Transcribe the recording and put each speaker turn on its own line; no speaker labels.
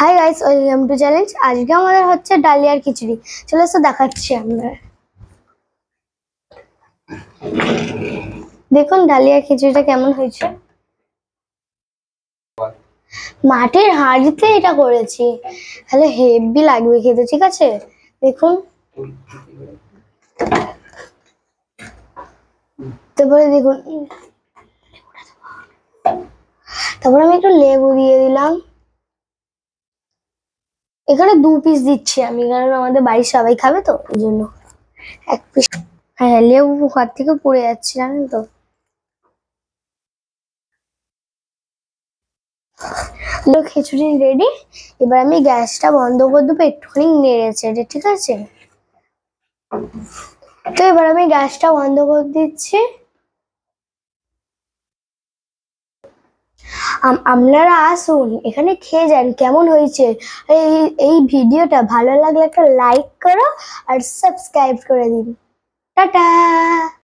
Hi guys, welcome to challenge. আজকে আমাদের হচ্ছে ডালিয়ার খিচুড়ি। চলো এসে দেখাচ্ছি আমরা। দেখুন ডালিয়ার খিচুড়িটা কেমন হয়েছে। মাটির হাঁড়িতে এটা করেছি, তাহলে হেভি লাগবে খেতে। ঠিক আছে, দেখুন। তারপরে দেখুন, তারপরে আমি একটু লেবু দিয়ে দিলাম। এখানে 2 পিস দিচ্ছি আমি, কারণ আমাদের বাড়ির সবাই খাবে তো, ওই জন্য 1 পিস। হ্যাঁ, লেবু হাত থেকে পড়ে যাচ্ছে, জানেন তো। খিচুড়ি রেডি। এবার আমি গ্যাসটা বন্ধ করে দেবো, একটুখানি নেড়ে চেড়ে। ঠিক আছে, তো এবার আমি গ্যাসটা বন্ধ করে দিচ্ছি। আপনারা আসুন, এখানে খেয়ে যান, কেমন হয়েছে। এই ভিডিওটা ভালো লাগলে একটা লাইক করো আর সাবস্ক্রাইব করে দিন। টাটা।